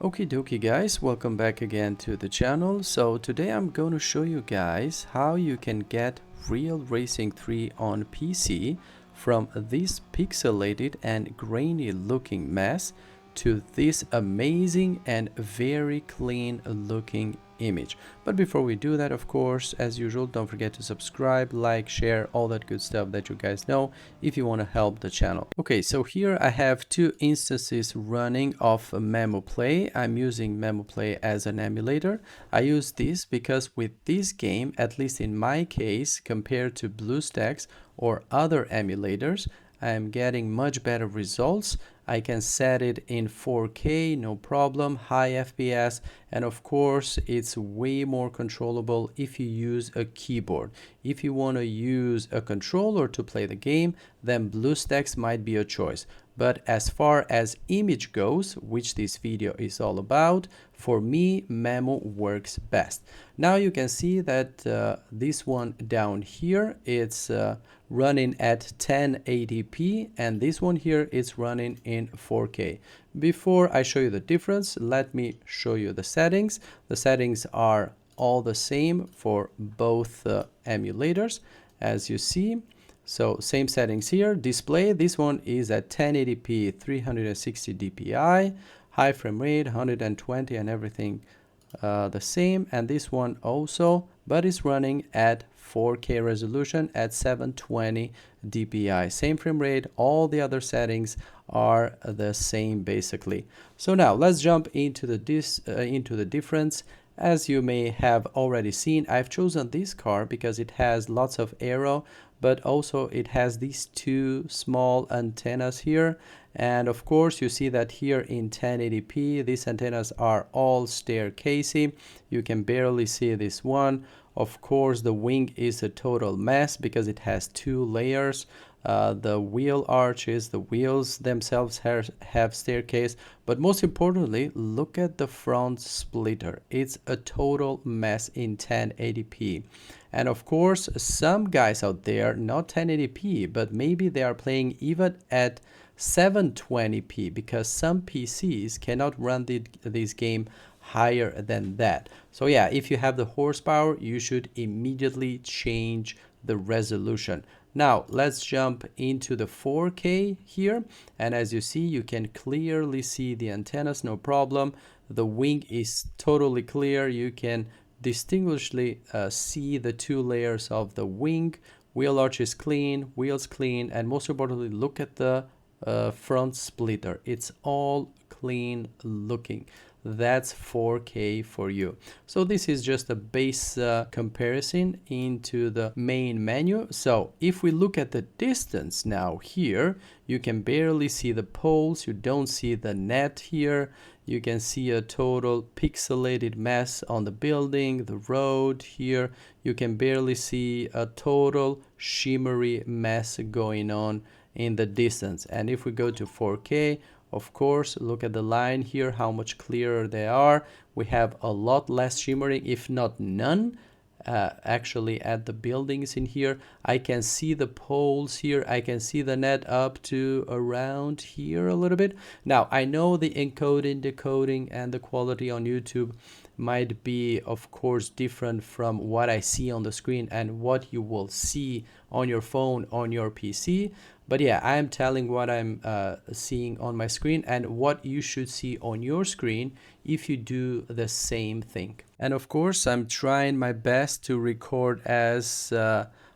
Okie dokie guys, welcome back again to the channel. So today I'm going to show you guys how you can get Real Racing 3 on PC from this pixelated and grainy looking mess to this amazing and very clean looking image. But before we do that, of course, as usual, don't forget to subscribe, like, share, all that good stuff that you guys know if you want to help the channel. Okay, so here I have two instances running of MemoPlay. I'm using MemoPlay as an emulator. I use this because with this game, at least in my case, compared to BlueStacks or other emulators, I am getting much better results. I can set it in 4K, no problem, high FPS, and of course it's way more controllable if you use a keyboard. If you want to use a controller to play the game, then BlueStacks might be a choice. But as far as image goes, which this video is all about, for me, Memo works best. Now you can see that this one down here, it's running at 1080p, and this one here is running in 4K. Before I show you the difference, let me show you the settings. The settings are all the same for both emulators, as you see. So same settings here. Display, this one is at 1080p 360 dpi, high frame rate 120 and everything the same, and this one also, but it's running at 4K resolution at 720 dpi, same frame rate. All the other settings are the same basically. So now let's jump into the difference. As you may have already seen, I've chosen this car because it has lots of aero, but also it has these two small antennas here. And of course you see that here in 1080p these antennas are all staircasey. You can barely see this one. Of course the wing is a total mess because it has two layers. The wheel arches, the wheels themselves have staircase, but most importantly, look at the front splitter. It's a total mess in 1080p. And of course, some guys out there, not 1080p, but maybe they are playing even at 720p because some PCs cannot run this game higher than that. So yeah, if you have the horsepower, you should immediately change the resolution. Now let's jump into the 4K here, and as you see, you can clearly see the antennas, no problem. The wing is totally clear. You can distinguishably see the two layers of the wing. Wheel arch is clean, wheels clean, and most importantly, look at the front splitter. It's all clean looking. That's 4K for you. So this is just a base comparison into the main menu. So if we look at the distance now here, you can barely see the poles. You don't see the net here. You can see a total pixelated mess on the building, the road here. You can barely see a total shimmery mess going on in the distance. And if we go to 4K, of course, look at the line here, how much clearer they are. We have a lot less shimmering, if not none, actually at the buildings in here. I can see the poles here. I can see the net up to around here a little bit. Now, I know the encoding, decoding, and the quality on YouTube might be, of course, different from what I see on the screen and what you will see on your phone, on your PC. But yeah, I am telling what I'm seeing on my screen and what you should see on your screen if you do the same thing. And of course, I'm trying my best to record as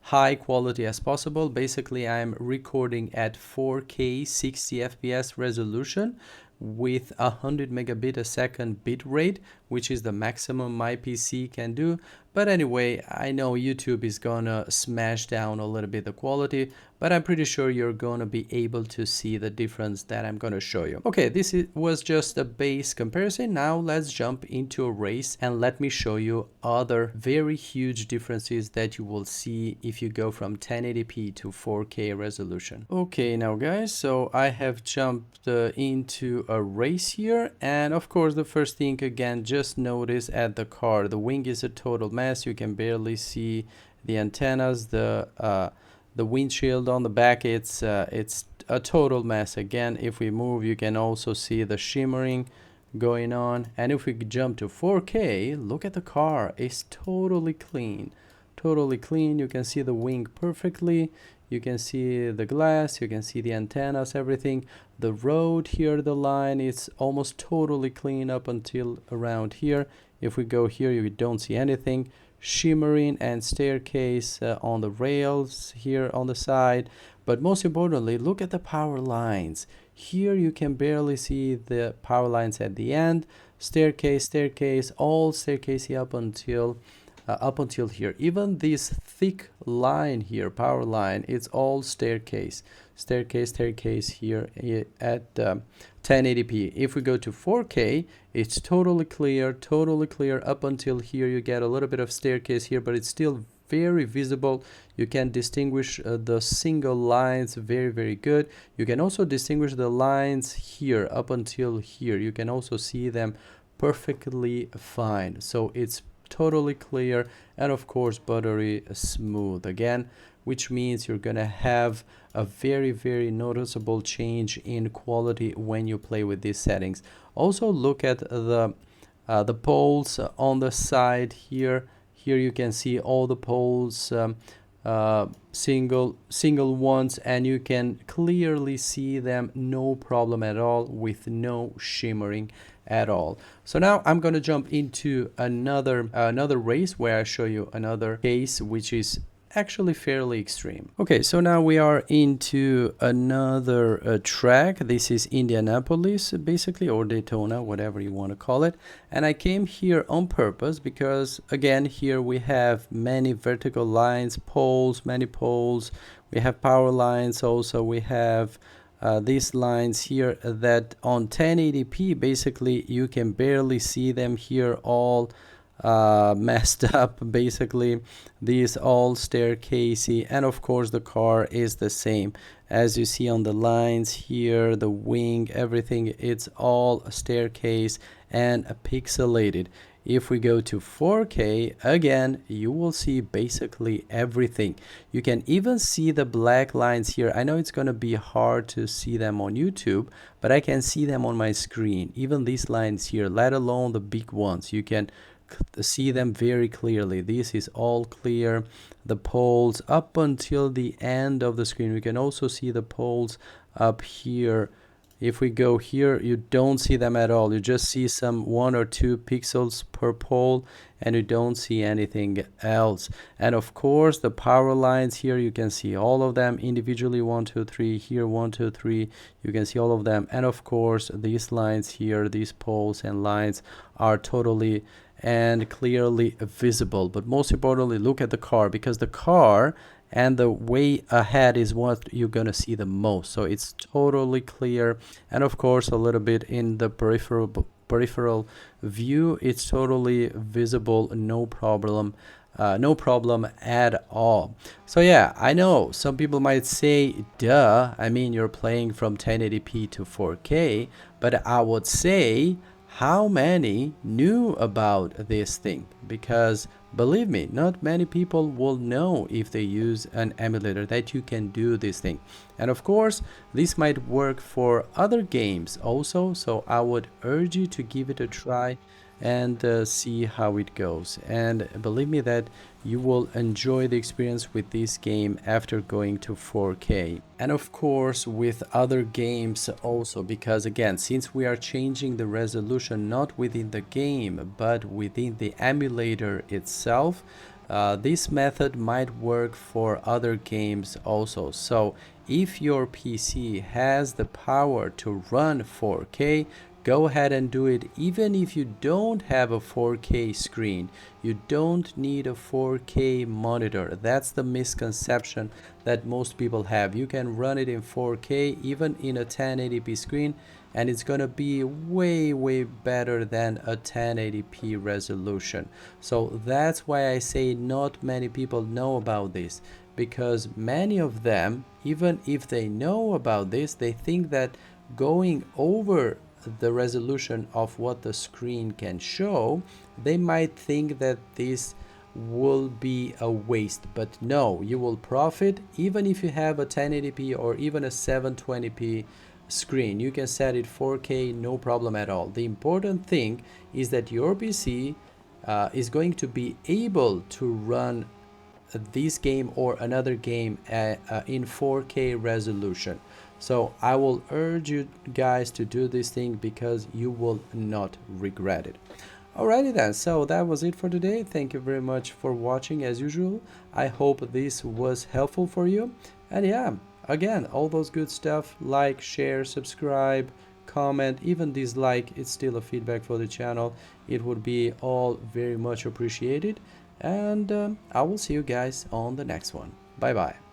high quality as possible. Basically, I'm recording at 4K 60 FPS resolution with 100 megabit a second bit rate, which is the maximum my PC can do. But anyway, I know YouTube is gonna smash down a little bit the quality, but I'm pretty sure you're gonna be able to see the difference that I'm gonna show you. Okay, this was just a base comparison. Now let's jump into a race and let me show you other very huge differences that you will see if you go from 1080p to 4K resolution. Okay, now guys, so I have jumped into a race here, and of course the first thing again, just notice at the car, the wing is a total mess. You can barely see the antennas, the windshield on the back. It's a total mess. Again, if we move, you can also see the shimmering going on. And if we jump to 4K, look at the car. It's totally clean. Totally clean. You can see the wing perfectly. You can see the glass, you can see the antennas, everything. The road here, the line is almost totally clean up until around here. If we go here, you don't see anything. Shimmering and staircase on the rails here on the side. But most importantly, look at the power lines. Here you can barely see the power lines at the end. Staircase, all staircase up until here. Even this thick line here, power line, it's all staircase here at 1080p. If we go to 4K, it's totally clear up until here. You get a little bit of staircase here, but it's still very visible. You can distinguish the single lines very good. You can also distinguish the lines here up until here. You can also see them perfectly fine. So it's totally clear, and of course buttery smooth again, which means you're gonna have a very noticeable change in quality when you play with these settings. Also look at the poles on the side here. Here you can see all the poles, single ones, and you can clearly see them, no problem at all, with no shimmering at all. So now I'm going to jump into another race where I show you another case which is actually fairly extreme. Okay, so now we are into another track. This is Indianapolis basically, or Daytona, whatever you want to call it. And I came here on purpose because again here we have many vertical lines, many poles. We have power lines also. We have these lines here that on 1080p basically you can barely see them here, all messed up basically. These all staircasey, and of course the car is the same as you see on the lines here, the wing, everything, it's all staircase and pixelated. If we go to 4K, again, you will see basically everything. You can even see the black lines here. I know it's going to be hard to see them on YouTube, but I can see them on my screen. Even these lines here, let alone the big ones, you can see them very clearly. This is all clear. The poles up until the end of the screen. We can also see the poles up here. If we go here, you don't see them at all. You just see some 1 or 2 pixels per pole, and you don't see anything else. And of course the power lines here, you can see all of them individually, 1 2 3 here, 1 2 3, you can see all of them. And of course these lines here, these poles and lines are totally and clearly visible. But most importantly, look at the car, because the car and the way ahead is what you're gonna see the most. So it's totally clear, and of course a little bit in the peripheral view, it's totally visible, no problem at all. So yeah, I know some people might say, duh, I mean you're playing from 1080p to 4K, but I would say, how many knew about this thing? Because believe me, not many people will know if they use an emulator that you can do this thing. And of course this might work for other games also, so I would urge you to give it a try and see how it goes. And believe me that you will enjoy the experience with this game after going to 4K. And of course with other games also, because again, since we are changing the resolution not within the game but within the emulator itself, this method might work for other games also. So if your PC has the power to run 4K, go ahead and do it. Even if you don't have a 4K screen, you don't need a 4K monitor. That's the misconception that most people have. You can run it in 4K even in a 1080p screen, and it's gonna be way better than a 1080p resolution. So that's why I say not many people know about this, because many of them, even if they know about this, they think that going over the resolution of what the screen can show, they might think that this will be a waste. But no, you will profit even if you have a 1080p or even a 720p screen. You can set it 4K, no problem at all. The important thing is that your PC is going to be able to run this game or another game in 4K resolution. So I will urge you guys to do this thing because you will not regret it. Alrighty then, so that was it for today. Thank you very much for watching as usual. I hope this was helpful for you. And yeah, again, all those good stuff, like, share, subscribe, comment, even dislike, it's still a feedback for the channel. It would be all very much appreciated. And I will see you guys on the next one. Bye bye.